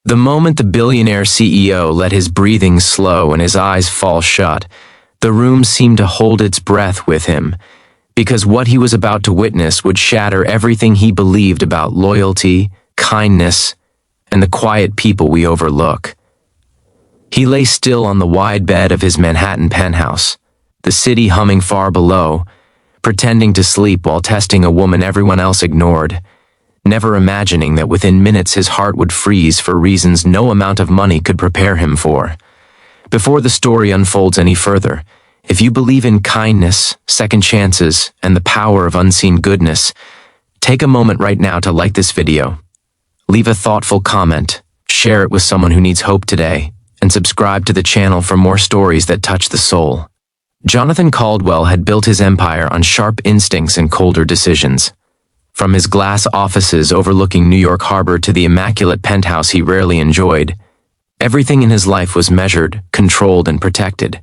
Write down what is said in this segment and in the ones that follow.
The moment the billionaire CEO let his breathing slow and his eyes fall shut, the room seemed to hold its breath with him, because what he was about to witness would shatter everything he believed about loyalty, kindness, and the quiet people we overlook. He lay still on the wide bed of his Manhattan penthouse, the city humming far below, pretending to sleep while testing a woman everyone else ignored, never imagining that within minutes his heart would freeze for reasons no amount of money could prepare him for. Before the story unfolds any further, if you believe in kindness, second chances, and the power of unseen goodness, take a moment right now to like this video. Leave a thoughtful comment, share it with someone who needs hope today, and subscribe to the channel for more stories that touch the soul. Jonathan Caldwell had built his empire on sharp instincts and colder decisions. From his glass offices overlooking New York Harbor to the immaculate penthouse he rarely enjoyed, everything in his life was measured, controlled, and protected.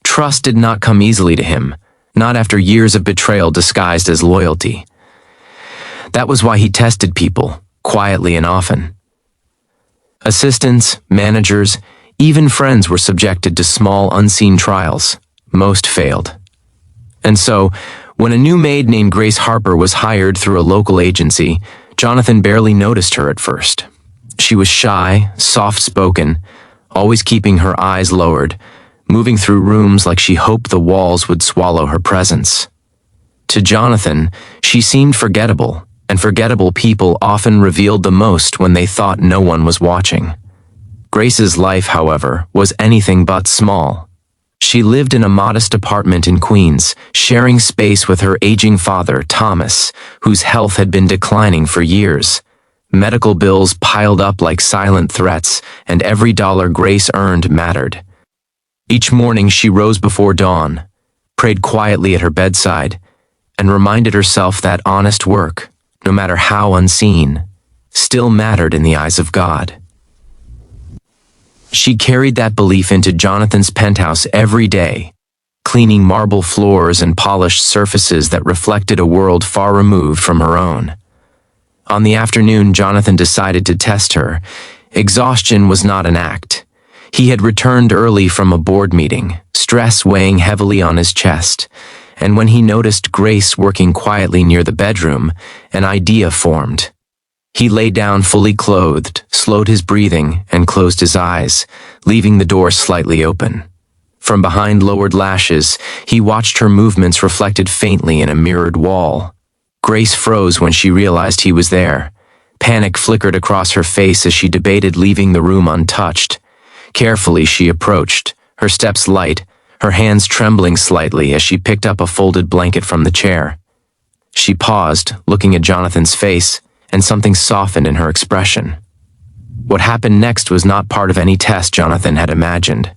Trust did not come easily to him, not after years of betrayal disguised as loyalty. That was why he tested people, quietly and often. Assistants, managers, even friends were subjected to small, unseen trials. Most failed. And so, when a new maid named Grace Harper was hired through a local agency, Jonathan barely noticed her at first. She was shy, soft-spoken, always keeping her eyes lowered, moving through rooms like she hoped the walls would swallow her presence. To Jonathan, she seemed forgettable, and forgettable people often revealed the most when they thought no one was watching. Grace's life, however, was anything but small. She lived in a modest apartment in Queens, sharing space with her aging father, Thomas, whose health had been declining for years. Medical bills piled up like silent threats, and every dollar Grace earned mattered. Each morning she rose before dawn, prayed quietly at her bedside, and reminded herself that honest work, no matter how unseen, still mattered in the eyes of God. She carried that belief into Jonathan's penthouse every day, cleaning marble floors and polished surfaces that reflected a world far removed from her own. On the afternoon Jonathan decided to test her, exhaustion was not an act. He had returned early from a board meeting, stress weighing heavily on his chest, and when he noticed Grace working quietly near the bedroom, an idea formed. He lay down fully clothed, slowed his breathing, and closed his eyes, leaving the door slightly open. From behind lowered lashes, he watched her movements reflected faintly in a mirrored wall. Grace froze when she realized he was there. Panic flickered across her face as she debated leaving the room untouched. Carefully she approached, her steps light, her hands trembling slightly as she picked up a folded blanket from the chair. She paused, looking at Jonathan's face, and something softened in her expression. What happened next was not part of any test Jonathan had imagined.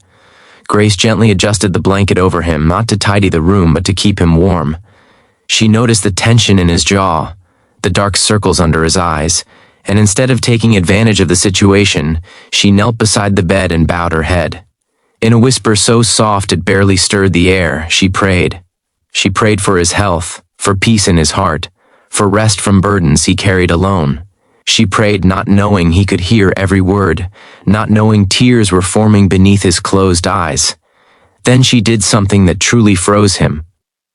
Grace gently adjusted the blanket over him, not to tidy the room, but to keep him warm. She noticed the tension in his jaw, the dark circles under his eyes, and instead of taking advantage of the situation, she knelt beside the bed and bowed her head. In a whisper so soft it barely stirred the air, she prayed. She prayed for his health, for peace in his heart, for rest from burdens he carried alone. She prayed not knowing he could hear every word, not knowing tears were forming beneath his closed eyes. Then she did something that truly froze him.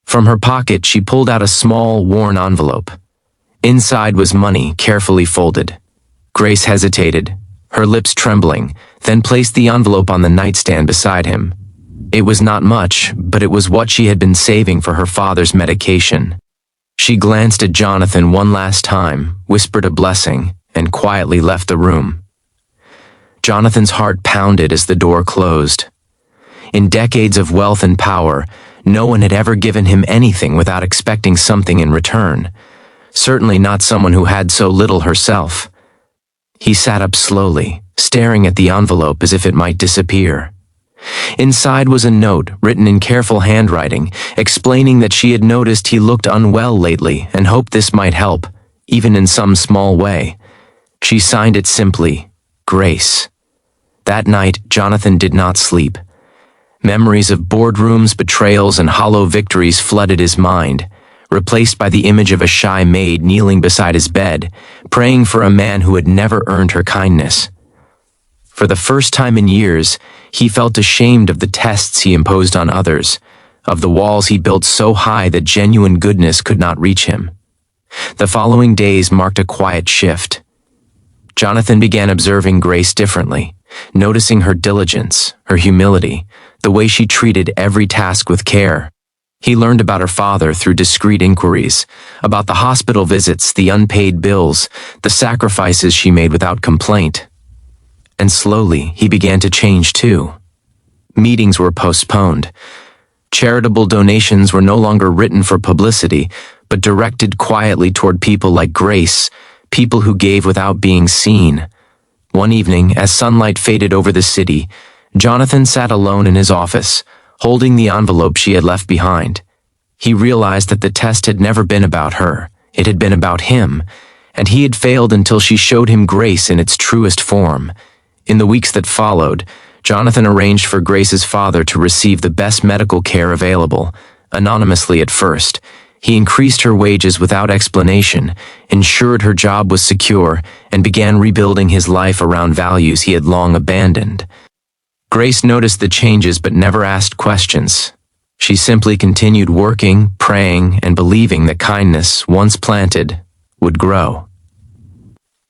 From her pocket she pulled out a small, worn envelope. Inside was money, carefully folded. Grace hesitated, her lips trembling, then placed the envelope on the nightstand beside him. It was not much, but it was what she had been saving for her father's medication. She glanced at Jonathan one last time, whispered a blessing, and quietly left the room. Jonathan's heart pounded as the door closed. In decades of wealth and power, no one had ever given him anything without expecting something in return. Certainly not someone who had so little herself. He sat up slowly, staring at the envelope as if it might disappear. Inside was a note, written in careful handwriting, explaining that she had noticed he looked unwell lately and hoped this might help, even in some small way. She signed it simply, Grace. That night, Jonathan did not sleep. Memories of boardrooms, betrayals, and hollow victories flooded his mind, replaced by the image of a shy maid kneeling beside his bed, praying for a man who had never earned her kindness. For the first time in years, he felt ashamed of the tests he imposed on others, of the walls he built so high that genuine goodness could not reach him. The following days marked a quiet shift. Jonathan began observing Grace differently, noticing her diligence, her humility, the way she treated every task with care. He learned about her father through discreet inquiries, about the hospital visits, the unpaid bills, the sacrifices she made without complaint. And slowly, he began to change too. Meetings were postponed. Charitable donations were no longer written for publicity, but directed quietly toward people like Grace, people who gave without being seen. One evening, as sunlight faded over the city, Jonathan sat alone in his office, holding the envelope she had left behind. He realized that the test had never been about her. It had been about him, and he had failed until she showed him grace in its truest form. In the weeks that followed, Jonathan arranged for Grace's father to receive the best medical care available, anonymously at first. He increased her wages without explanation, ensured her job was secure, and began rebuilding his life around values he had long abandoned. Grace noticed the changes but never asked questions. She simply continued working, praying, and believing that kindness, once planted, would grow.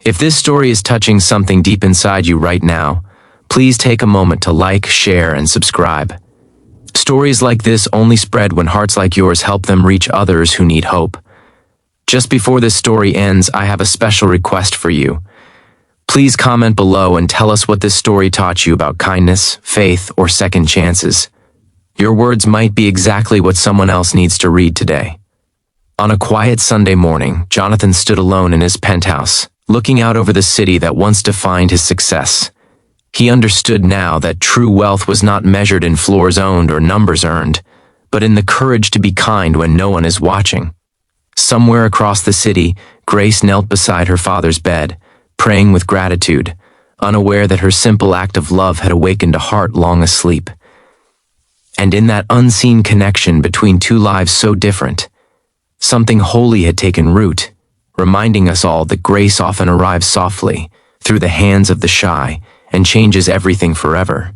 If this story is touching something deep inside you right now, please take a moment to like, share, and subscribe. Stories like this only spread when hearts like yours help them reach others who need hope. Just before this story ends, I have a special request for you. Please comment below and tell us what this story taught you about kindness, faith, or second chances. Your words might be exactly what someone else needs to read today. On a quiet Sunday morning, Jonathan stood alone in his penthouse, looking out over the city that once defined his success. He understood now that true wealth was not measured in floors owned or numbers earned, but in the courage to be kind when no one is watching. Somewhere across the city, Grace knelt beside her father's bed, praying with gratitude, unaware that her simple act of love had awakened a heart long asleep. And in that unseen connection between two lives so different, something holy had taken root, reminding us all that grace often arrives softly, through the hands of the shy, and changes everything forever.